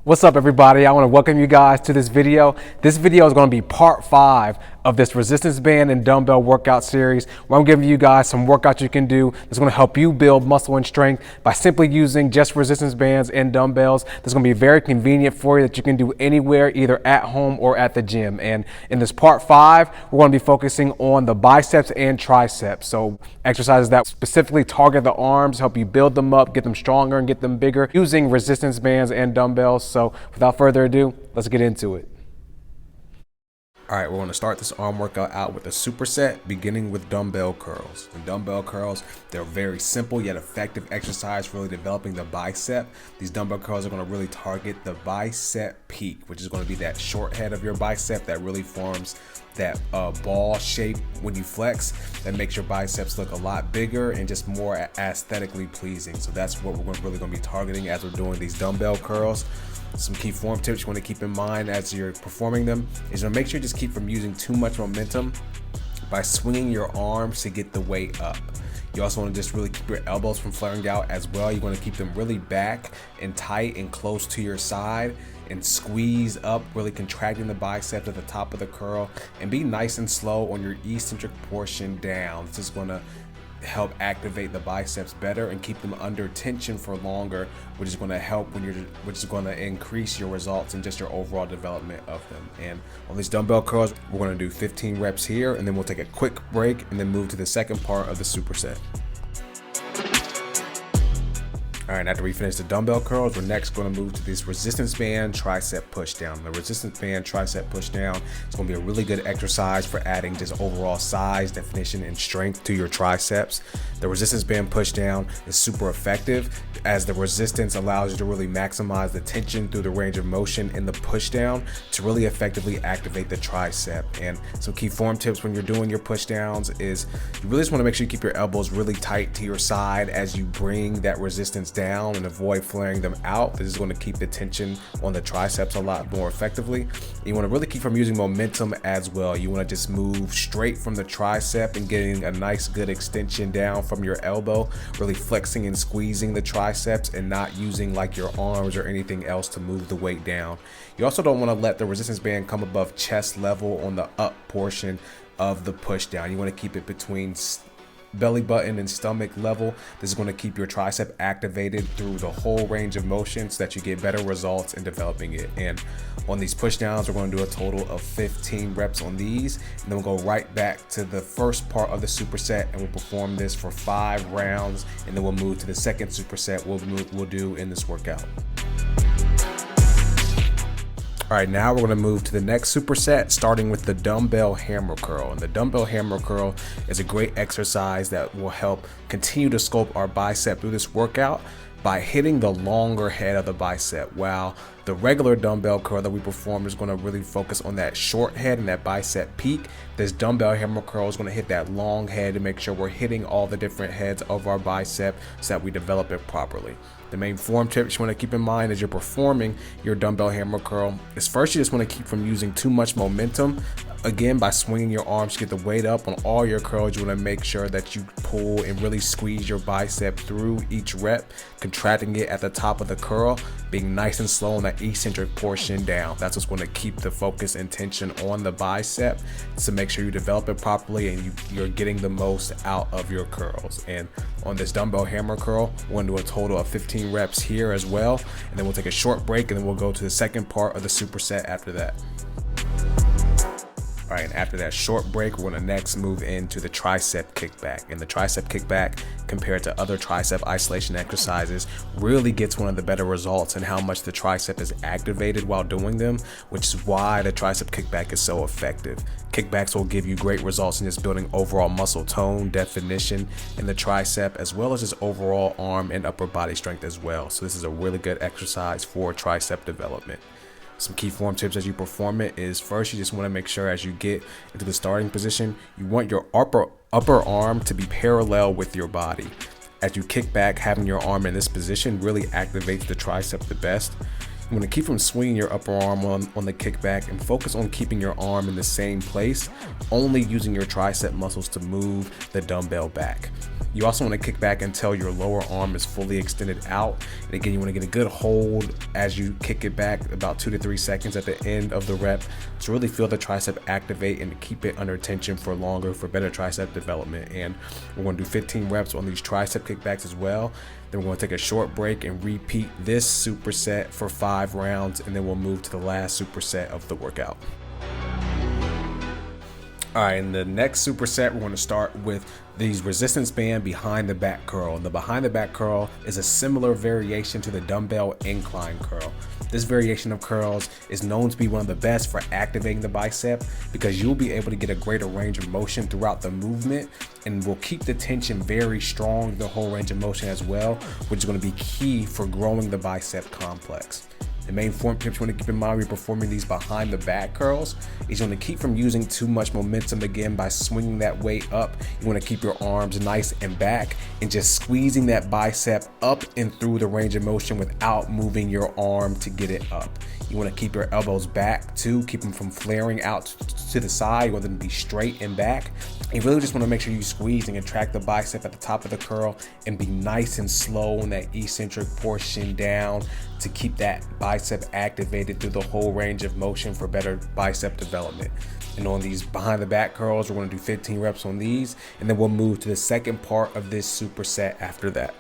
What's up, everybody? I want to welcome you guys to this video. This video is going to be part 5 of this resistance band and dumbbell workout series, where I'm giving you guys some workouts you can do that's going to help you build muscle and strength by simply using just resistance bands and dumbbells. That's going to be very convenient for you, that you can do anywhere, either at home or at the gym. And in this part 5, we're going to be focusing on the biceps and triceps. So exercises that specifically target the arms, help you build them up, get them stronger and get them bigger using resistance bands and dumbbells. So without further ado, let's get into it. All right, we're going to start this arm workout out with a superset, beginning with dumbbell curls. And dumbbell curls, they're a very simple yet effective exercise for really developing the bicep. These dumbbell curls are going to really target the bicep peak, which is going to be that short head of your bicep that really forms that ball shape when you flex. That makes your biceps look a lot bigger and just more aesthetically pleasing. So that's what we're really going to be targeting as we're doing these dumbbell curls. Some key form tips you want to keep in mind as you're performing them is to make sure you just keep from using too much momentum by swinging your arms to get the weight up. You also want to just really keep your elbows from flaring out as well. You want to keep them really back and tight and close to your side and squeeze up, really contracting the bicep at the top of the curl, and be nice and slow on your eccentric portion down. This is going to help activate the biceps better and keep them under tension for longer, which is going to help which is going to increase your results and just your overall development of them. And on these dumbbell curls, we're going to do 15 reps here, and then we'll take a quick break and then move to the second part of the superset. All right, after we finish the dumbbell curls, we're next going to move to this resistance band tricep push down. The resistance band tricep push down is going to be a really good exercise for adding just overall size, definition, and strength to your triceps. The resistance band push down is super effective, as the resistance allows you to really maximize the tension through the range of motion in the push down to really effectively activate the tricep. And some key form tips when you're doing your push downs is you really just want to make sure you keep your elbows really tight to your side as you bring that resistance down and avoid flaring them out. This is going to keep the tension on the triceps a lot more effectively. You want to really keep from using momentum as well. You want to just move straight from the tricep and getting a nice good extension down from your elbow, really flexing and squeezing the triceps and not using like your arms or anything else to move the weight down. You also don't want to let the resistance band come above chest level on the up portion of the push down. You want to keep it between belly button and stomach level. This is going to keep your tricep activated through the whole range of motion so that you get better results in developing it. And on these push downs, we're going to do a total of 15 reps on these, and then we'll go right back to the first part of the superset, and we'll perform this for 5 rounds, and then we'll move to the second superset we'll do in this workout. All right, now we're going to move to the next superset, starting with the dumbbell hammer curl. And the dumbbell hammer curl is a great exercise that will help continue to sculpt our bicep through this workout by hitting the longer head of the bicep, while the regular dumbbell curl that we perform is going to really focus on that short head and that bicep peak. This dumbbell hammer curl is going to hit that long head to make sure we're hitting all the different heads of our bicep so that we develop it properly. The main form tips you want to keep in mind as you're performing your dumbbell hammer curl is, first, you just want to keep from using too much momentum. Again, by swinging your arms to get the weight up on all your curls, you want to make sure that you pull and really squeeze your bicep through each rep, contracting it at the top of the curl, being nice and slow on that eccentric portion down. That's what's going to keep the focus and tension on the bicep to make sure you develop it properly and you're getting the most out of your curls. And on this dumbbell hammer curl, we're going to do a total of 15 reps here as well, and then we'll take a short break, and then we'll go to the second part of the superset after that. All right, and after that short break, we're going to next move into the tricep kickback. And the tricep kickback, compared to other tricep isolation exercises, really gets one of the better results in how much the tricep is activated while doing them, which is why the tricep kickback is so effective. Kickbacks will give you great results in just building overall muscle tone, definition in the tricep, as well as just overall arm and upper body strength as well. So this is a really good exercise for tricep development. Some key form tips as you perform it is, first, you just want to make sure as you get into the starting position, you want your upper arm to be parallel with your body. As you kick back, having your arm in this position really activates the tricep the best. You want to keep from swinging your upper arm on the kickback and focus on keeping your arm in the same place, only using your tricep muscles to move the dumbbell back. You also want to kick back until your lower arm is fully extended out. And again, you want to get a good hold as you kick it back, about 2 to 3 seconds at the end of the rep, to really feel the tricep activate and to keep it under tension for longer for better tricep development. And we're going to do 15 reps on these tricep kickbacks as well. Then we're going to take a short break and repeat this superset for 5 rounds, and then we'll move to the last superset of the workout. All right, in the next superset, we're going to start with these resistance band behind the back curl. And the behind the back curl is a similar variation to the dumbbell incline curl. This variation of curls is known to be one of the best for activating the bicep because you'll be able to get a greater range of motion throughout the movement and will keep the tension very strong the whole range of motion as well, which is going to be key for growing the bicep complex. The main form tips you want to keep in mind when you're performing these behind the back curls is you want to keep from using too much momentum again by swinging that weight up. You want to keep your arms nice and back and just squeezing that bicep up and through the range of motion without moving your arm to get it up. You want to keep your elbows back too, keep them from flaring out to the side. You want them to be straight and back. You really just want to make sure you squeeze and contract the bicep at the top of the curl and be nice and slow in that eccentric portion down to keep that bicep activated through the whole range of motion for better bicep development. And on these behind the back curls, we're going to do 15 reps on these, and then we'll move to the second part of this superset after that.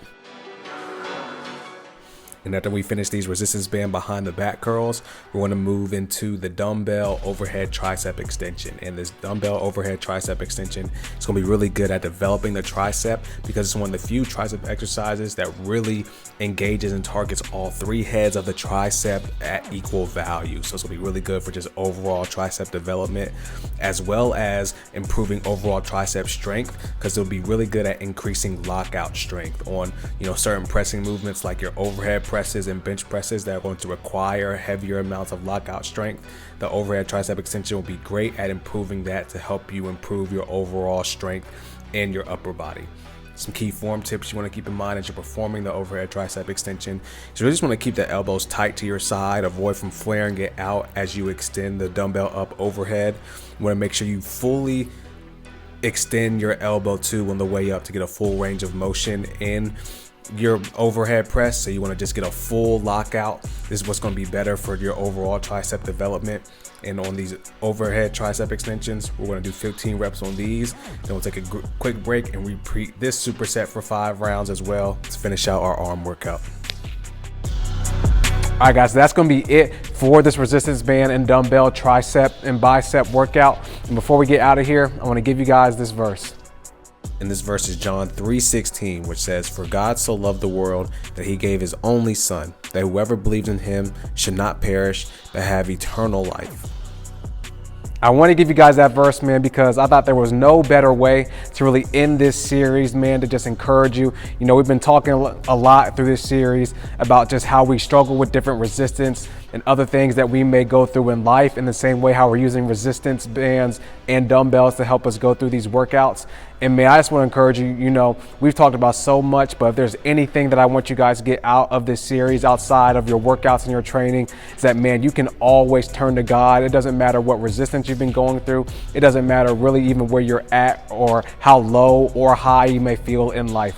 And after we finish these resistance band behind the back curls, we're going to move into the dumbbell overhead tricep extension. And this dumbbell overhead tricep extension is going to be really good at developing the tricep because it's one of the few tricep exercises that really engages and targets all 3 heads of the tricep at equal value. So it's going to be really good for just overall tricep development as well as improving overall tricep strength because it'll be really good at increasing lockout strength on, certain pressing movements like your overhead presses and bench presses that are going to require heavier amounts of lockout strength. The overhead tricep extension will be great at improving that to help you improve your overall strength in your upper body. Some key form tips you want to keep in mind as you're performing the overhead tricep extension is you just want to keep the elbows tight to your side, avoid from flaring it out as you extend the dumbbell up overhead. You want to make sure you fully extend your elbow too on the way up to get a full range of motion in your overhead press. So you want to just get a full lockout. This is what's going to be better for your overall tricep development. And on these overhead tricep extensions, we're going to do 15 reps on these. Then we'll take a quick break and repeat this superset for 5 rounds as well to finish out our arm workout. All right, guys, so that's going to be it for this resistance band and dumbbell tricep and bicep workout. And before we get out of here, I want to give you guys this verse. And this verse is John 3:16, which says, "For God so loved the world that he gave his only son, that whoever believes in him should not perish, but have eternal life." I want to give you guys that verse, man, because I thought there was no better way to really end this series, man, to just encourage you. We've been talking a lot through this series about just how we struggle with different resistance and other things that we may go through in life, in the same way how we're using resistance bands and dumbbells to help us go through these workouts. And man, I just want to encourage you, we've talked about so much, but if there's anything that I want you guys to get out of this series outside of your workouts and your training, is that, man, you can always turn to God. It doesn't matter what resistance you've been going through. It doesn't matter really even where you're at or how low or high you may feel in life.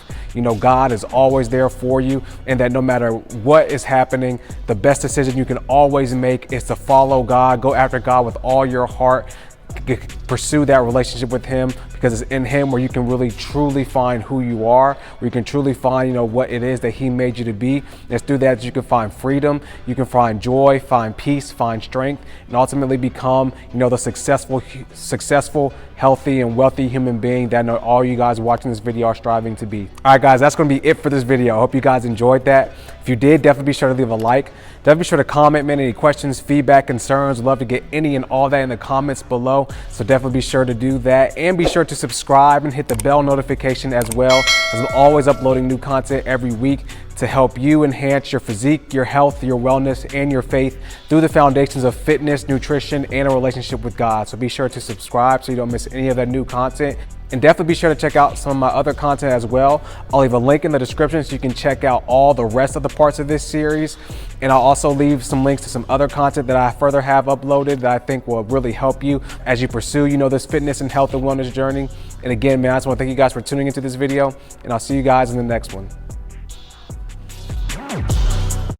God is always there for you, and that no matter what is happening, the best decision you can always make is to follow God, go after God with all your heart, pursue that relationship with him, because it's in him where you can really truly find who you are, where you can truly find what it is that he made you to be. And it's through that you can find freedom, you can find joy, find peace, find strength, and ultimately become the successful, healthy, and wealthy human being that all you guys watching this video are striving to be. All right, guys, that's going to be it for this video. I hope you guys enjoyed that. If you did, definitely be sure to leave a like. Definitely be sure to comment, man, any questions, feedback, concerns. I'd love to get any and all that in the comments below. So definitely be sure to do that, and be sure to subscribe and hit the bell notification as well, as I'm always uploading new content every week to help you enhance your physique, your health, your wellness, and your faith through the foundations of fitness, nutrition, and a relationship with God. So be sure to subscribe so you don't miss any of that new content. And definitely be sure to check out some of my other content as well. I'll leave a link in the description so you can check out all the rest of the parts of this series. And I'll also leave some links to some other content that I further have uploaded that I think will really help you as you pursue, this fitness and health and wellness journey. And again, man, I just want to thank you guys for tuning into this video, and I'll see you guys in the next one.